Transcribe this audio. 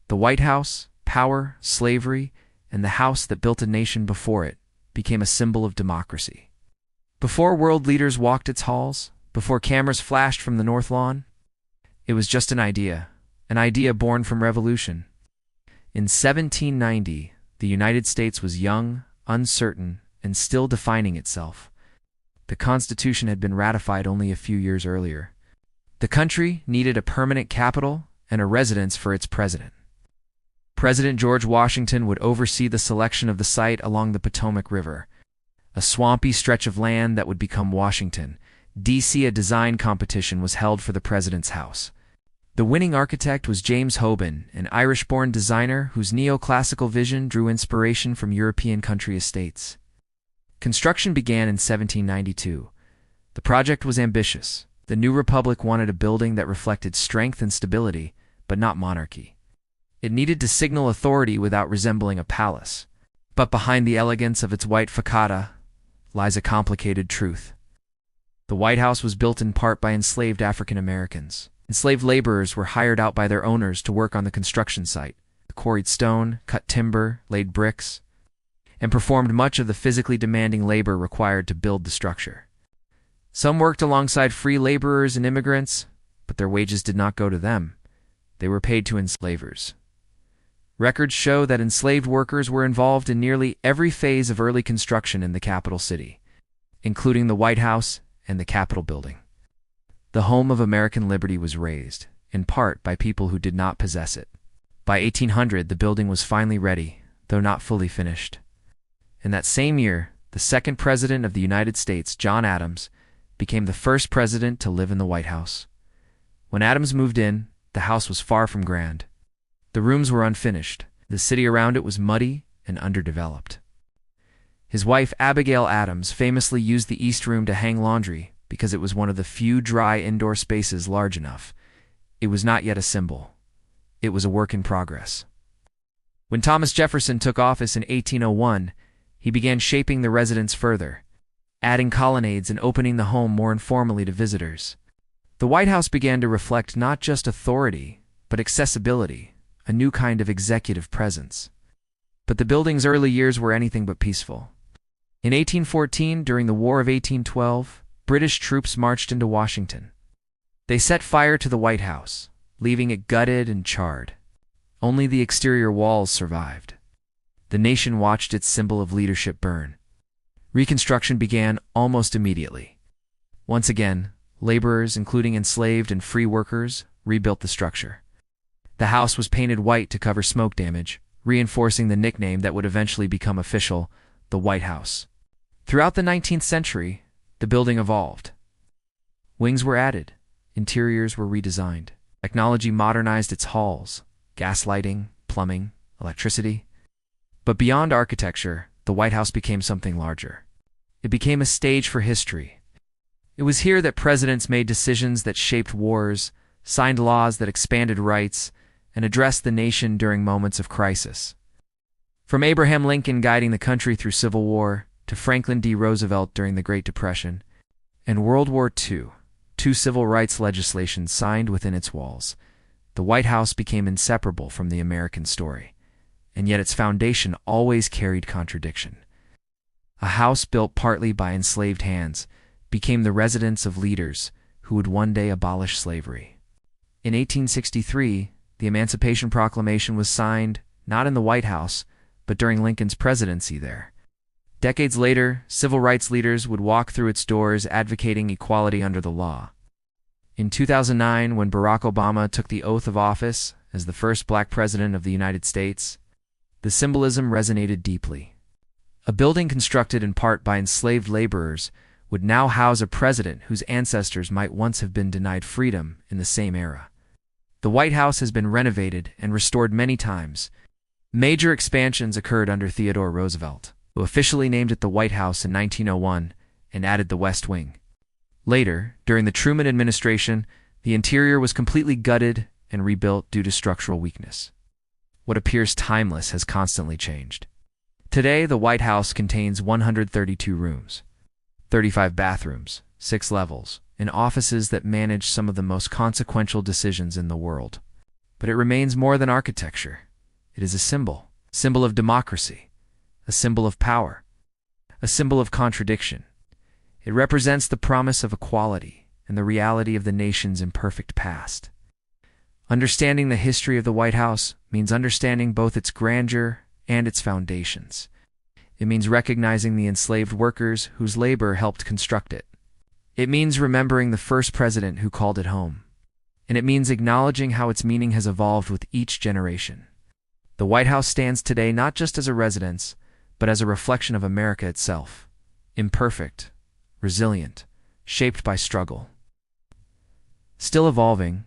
The White House, power, slavery, and the house that built a nation before it became a symbol of democracy. Before world leaders walked its halls, before cameras flashed from the North Lawn, it was just an idea born from revolution. In 1790, the United States was young, uncertain, and still defining itself. The Constitution had been ratified only a few years earlier. The country needed a permanent capital and a residence for its president. President George Washington would oversee the selection of the site along the Potomac River, a swampy stretch of land that would become Washington, D.C. A design competition was held for the president's house. The winning architect was James Hoban, an Irish-born designer whose neoclassical vision drew inspiration from European country estates. Construction began in 1792. The project was ambitious. The new republic wanted a building that reflected strength and stability, but not monarchy. It needed to signal authority without resembling a palace. But behind the elegance of its white facade lies a complicated truth. The White House was built in part by enslaved African Americans. Enslaved laborers were hired out by their owners to work on the construction site. They quarried stone, cut timber, laid bricks, and performed much of the physically demanding labor required to build the structure. Some worked alongside free laborers and immigrants, but their wages did not go to them. They were paid to enslavers. Records show that enslaved workers were involved in nearly every phase of early construction in the capital city, including the White House and the Capitol building. The home of American liberty was raised, in part by people who did not possess it. By 1800, the building was finally ready, though not fully finished. In that same year, the second president of the United States, John Adams, became the first president to live in the White House. When Adams moved in, the house was far from grand. The rooms were unfinished. The city around it was muddy and underdeveloped. His wife, Abigail Adams, famously used the East Room to hang laundry because it was one of the few dry indoor spaces large enough. It was not yet a symbol. It was a work in progress. When Thomas Jefferson took office in 1801, he began shaping the residence further, adding colonnades and opening the home more informally to visitors. The White House began to reflect not just authority, but accessibility, a new kind of executive presence. But the building's early years were anything but peaceful. In 1814, during the War of 1812, British troops marched into Washington. They set fire to the White House, leaving it gutted and charred. Only the exterior walls survived. The nation watched its symbol of leadership burn. Reconstruction began almost immediately. Once again, laborers, including enslaved and free workers, rebuilt the structure. The house was painted white to cover smoke damage, reinforcing the nickname that would eventually become official, the White House. Throughout the 19th century, the building evolved. Wings were added, interiors were redesigned. Technology modernized its halls, gas lighting, plumbing, electricity. But beyond architecture, the White House became something larger. It became a stage for history. It was here that presidents made decisions that shaped wars, signed laws that expanded rights, and addressed the nation during moments of crisis. From Abraham Lincoln guiding the country through Civil War, to Franklin D. Roosevelt during the Great Depression, and World War II, two civil rights legislations signed within its walls, the White House became inseparable from the American story, and yet its foundation always carried contradiction. A house built partly by enslaved hands became the residence of leaders who would one day abolish slavery. In 1863, the Emancipation Proclamation was signed not in the White House, but during Lincoln's presidency there. Decades later, civil rights leaders would walk through its doors advocating equality under the law. In 2009, when Barack Obama took the oath of office as the first black president of the United States, the symbolism resonated deeply. A building constructed in part by enslaved laborers would now house a president whose ancestors might once have been denied freedom in the same era. The White House has been renovated and restored many times. Major expansions occurred under Theodore Roosevelt, who officially named it the White House in 1901 and added the West Wing. Later, during the Truman administration, the interior was completely gutted and rebuilt due to structural weakness. What appears timeless has constantly changed. Today, the White House contains 132 rooms, 35 bathrooms, 6 levels, and offices that manage some of the most consequential decisions in the world. But it remains more than architecture. It is a symbol of democracy, a symbol of power, a symbol of contradiction. It represents the promise of equality and the reality of the nation's imperfect past. Understanding the history of the White House means understanding both its grandeur and its foundations. It means recognizing the enslaved workers whose labor helped construct it. It means remembering the first president who called it home. And it means acknowledging how its meaning has evolved with each generation. The White House stands today not just as a residence, but as a reflection of America itself. Imperfect, resilient, shaped by struggle. Still evolving,